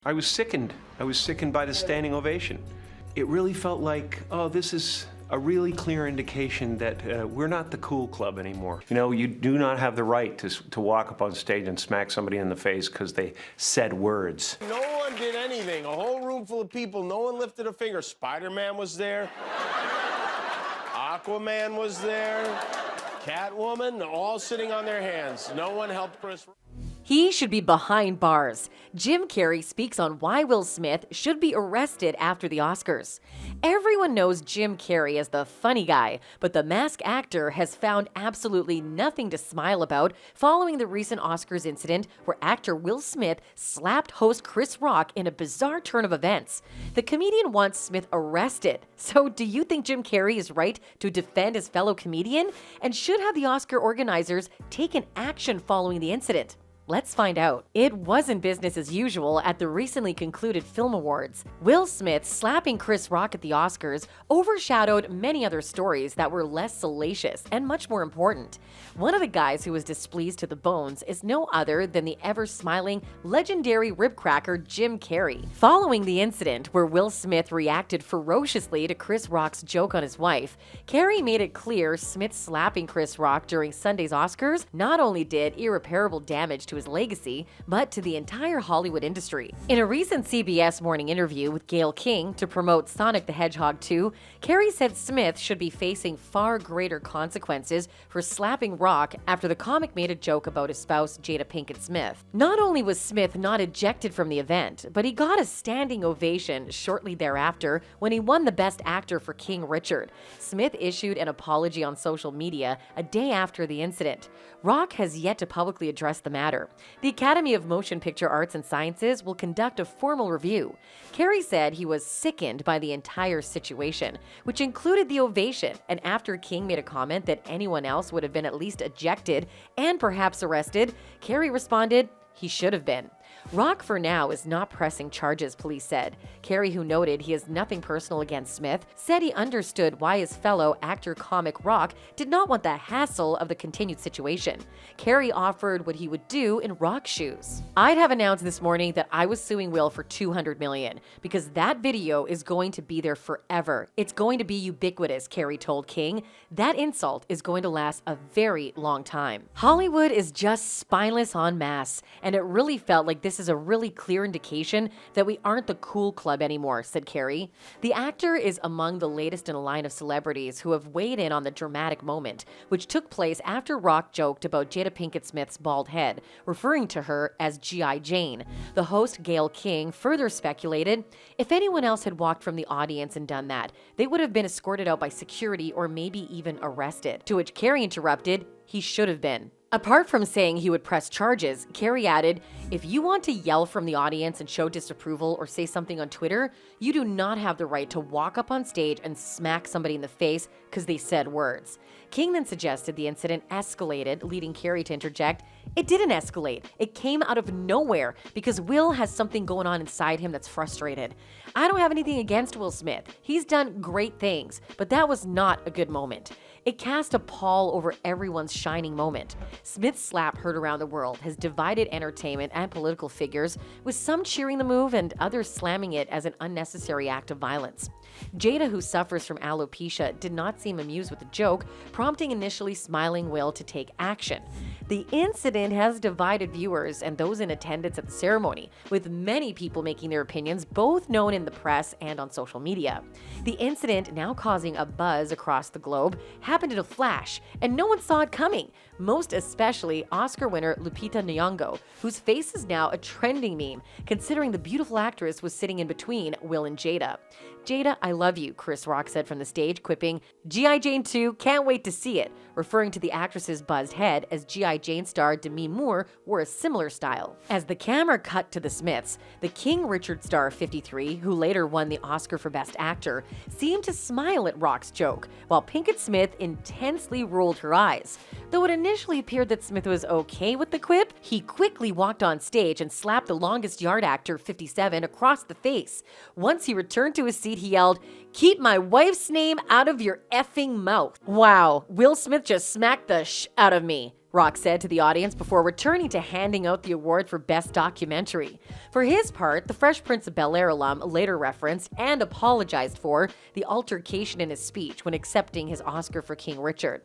I was sickened. I was sickened by the standing ovation. It really felt like, oh, this is a really clear indication that we're not the cool club anymore. You know, you do not have the right to walk up on stage and smack somebody in the face because they said words. No one did anything. A whole room full of people. No one lifted a finger. Spider-Man was there. Aquaman was there. Catwoman, all sitting on their hands. No one helped Chris. He should be behind bars. Jim Carrey speaks on why Will Smith should be arrested after the Oscars. Everyone knows Jim Carrey as the funny guy, but the masked actor has found absolutely nothing to smile about following the recent Oscars incident where actor Will Smith slapped host Chris Rock in a bizarre turn of events. The comedian wants Smith arrested. So do you think Jim Carrey is right to defend his fellow comedian? And should have the Oscar organizers taken action following the incident? Let's find out. It wasn't business as usual at the recently concluded Film Awards. Will Smith slapping Chris Rock at the Oscars overshadowed many other stories that were less salacious and much more important. One of the guys who was displeased to the bones is no other than the ever-smiling, legendary ribcracker Jim Carrey. Following the incident where Will Smith reacted ferociously to Chris Rock's joke on his wife, Carrey made it clear Smith slapping Chris Rock during Sunday's Oscars not only did irreparable damage to his legacy, but to the entire Hollywood industry. In a recent CBS Morning interview with Gayle King to promote Sonic the Hedgehog 2, Carrey said Smith should be facing far greater consequences for slapping Rock after the comic made a joke about his spouse Jada Pinkett Smith. Not only was Smith not ejected from the event, but he got a standing ovation shortly thereafter when he won the Best Actor for King Richard. Smith issued an apology on social media a day after the incident. Rock has yet to publicly address the matter. The Academy of Motion Picture Arts and Sciences will conduct a formal review. Carrey said he was sickened by the entire situation, which included the ovation, and after King made a comment that anyone else would have been at least ejected and perhaps arrested, Carrey responded, he should have been. Rock, for now, is not pressing charges, police said. Carrey, who noted he has nothing personal against Smith, said he understood why his fellow actor-comic Rock did not want the hassle of the continued situation. Carrey offered what he would do in Rock's shoes. I'd have announced this morning that I was suing Will for $200 million because that video is going to be there forever. It's going to be ubiquitous, Carrey told King. That insult is going to last a very long time. Hollywood is just spineless en masse, and it really felt like this is a really clear indication that we aren't the cool club anymore, said Carrey. The actor is among the latest in a line of celebrities who have weighed in on the dramatic moment, which took place after Rock joked about Jada Pinkett Smith's bald head, referring to her as G.I. Jane. The host, Gayle King, further speculated, if anyone else had walked from the audience and done that, they would have been escorted out by security or maybe even arrested. To which Carrey interrupted, he should have been. Apart from saying he would press charges, Carrey added, if you want to yell from the audience and show disapproval or say something on Twitter, you do not have the right to walk up on stage and smack somebody in the face because they said words. King then suggested the incident escalated, leading Carrey to interject, it didn't escalate. It came out of nowhere because Will has something going on inside him that's frustrated. I don't have anything against Will Smith. He's done great things, but that was not a good moment. It cast a pall over everyone's shining moment. Smith's slap heard around the world has divided entertainment and political figures, with some cheering the move and others slamming it as an unnecessary act of violence. Jada, who suffers from alopecia, did not seem amused with the joke, prompting initially smiling Will to take action. The incident has divided viewers and those in attendance at the ceremony, with many people making their opinions both known in the press and on social media. The incident, now causing a buzz across the globe, happened in a flash, and no one saw it coming, most especially Oscar winner Lupita Nyong'o, whose face is now a trending meme, considering the beautiful actress was sitting in between Will and Jada. Jada, I love you, Chris Rock said from the stage, quipping, G.I. Jane 2, can't wait to see it, referring to the actress's buzzed head as G.I. Jane star Demi Moore wore a similar style. As the camera cut to the Smiths, the King Richard star 53, who later won the Oscar for Best Actor, seemed to smile at Rock's joke, while Pinkett Smith intensely rolled her eyes. Though it initially appeared that Smith was okay with the quip, he quickly walked on stage and slapped the longest yard actor, 57, across the face. Once he returned to his seat, he yelled, keep my wife's name out of your effing mouth. Wow, Will Smith just smacked the out of me. Rock said to the audience before returning to handing out the award for Best Documentary. For his part, the Fresh Prince of Bel-Air alum later referenced and apologized for the altercation in his speech when accepting his Oscar for King Richard.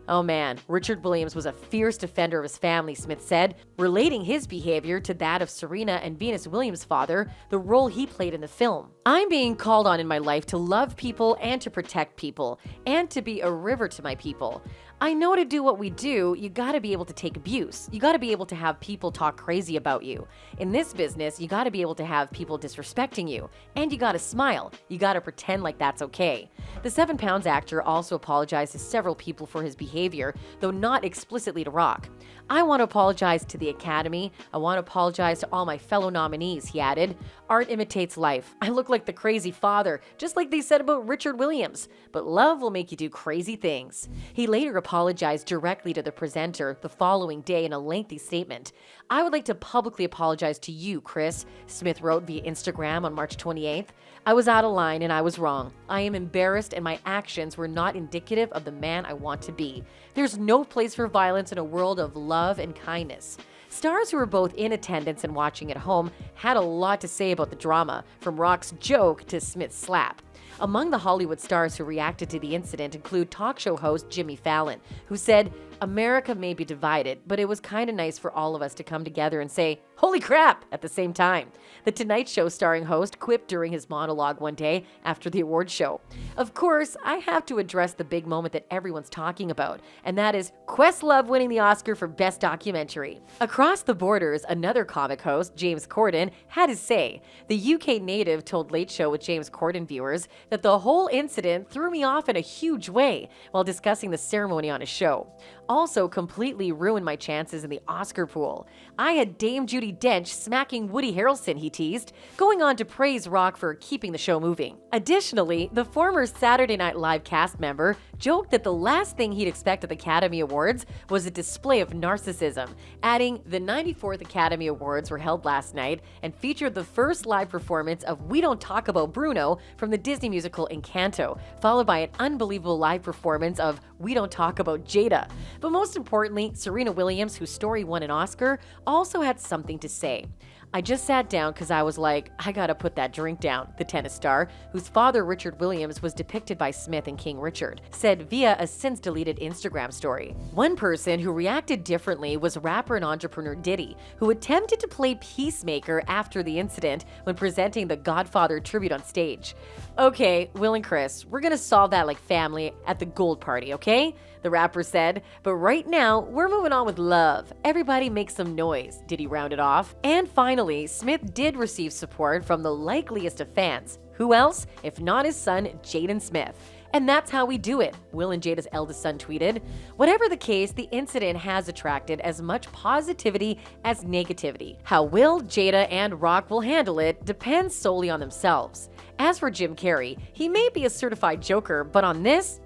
Oh man, Richard Williams was a fierce defender of his family, Smith said, relating his behavior to that of Serena and Venus Williams' father, the role he played in the film. I'm being called on in my life to love people and to protect people, and to be a river to my people. I know to do what we do, you gotta be able to take abuse. You gotta be able to have people talk crazy about you. In this business, you gotta be able to have people disrespecting you. And you gotta smile. You gotta pretend like that's okay. The 7 Pounds actor also apologized to several people for his behavior, though not explicitly to Rock. I want to apologize to the Academy. I want to apologize to all my fellow nominees, he added. Art imitates life. I look like the crazy father, just like they said about Richard Williams. But love will make you do crazy things. He later apologized directly to the presenter the following day in a lengthy statement. I would like to publicly apologize to you, Chris, Smith wrote via Instagram on March 28th. I was out of line and I was wrong. I am embarrassed and my actions were not indicative of the man I want to be. There's no place for violence in a world of love and kindness. Stars who were both in attendance and watching at home had a lot to say about the drama, from Rock's joke to Smith's slap. Among the Hollywood stars who reacted to the incident include talk show host Jimmy Fallon, who said, "America may be divided, but it was kind of nice for all of us to come together and say, 'Holy crap!' at the same time." The Tonight Show starring host quipped during his monologue one day after the award show. Of course, I have to address the big moment that everyone's talking about, and that is Questlove winning the Oscar for Best Documentary. Across the borders, another comic host, James Corden, had his say. The UK native told Late Show with James Corden viewers that the whole incident threw me off in a huge way while discussing the ceremony on his show. Also completely ruined my chances in the Oscar pool. I had Dame Judi Dench smacking Woody Harrelson, he teased, going on to praise Rock for keeping the show moving. Additionally, the former Saturday Night Live cast member joked that the last thing he'd expect at the Academy Awards was a display of narcissism, adding, "The 94th Academy Awards were held last night and featured the first live performance of We Don't Talk About Bruno from the Disney musical Encanto, followed by an unbelievable live performance of We Don't Talk About Jada." But most importantly, Serena Williams, whose story won an Oscar, also had something to say. "I just sat down because I was like, I gotta put that drink down," the tennis star, whose father Richard Williams was depicted by Smith in King Richard, said via a since-deleted Instagram story. One person who reacted differently was rapper and entrepreneur Diddy, who attempted to play peacemaker after the incident when presenting the Godfather tribute on stage. "Okay, Will and Chris, we're gonna solve that like family at the Gold Party, okay?" the rapper said. "But right now, we're moving on with love. Everybody make some noise," Diddy rounded off. And finally, Smith did receive support from the likeliest of fans. Who else, if not his son, Jaden Smith? "And that's how we do it," Will and Jada's eldest son tweeted. Whatever the case, the incident has attracted as much positivity as negativity. How Will, Jada, and Rock will handle it depends solely on themselves. As for Jim Carrey, he may be a certified joker, but on this,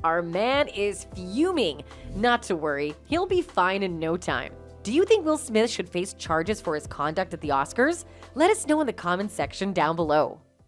our man is fuming. Not to worry, he'll be fine in no time. Do you think Will Smith should face charges for his conduct at the Oscars? Let us know in the comments section down below.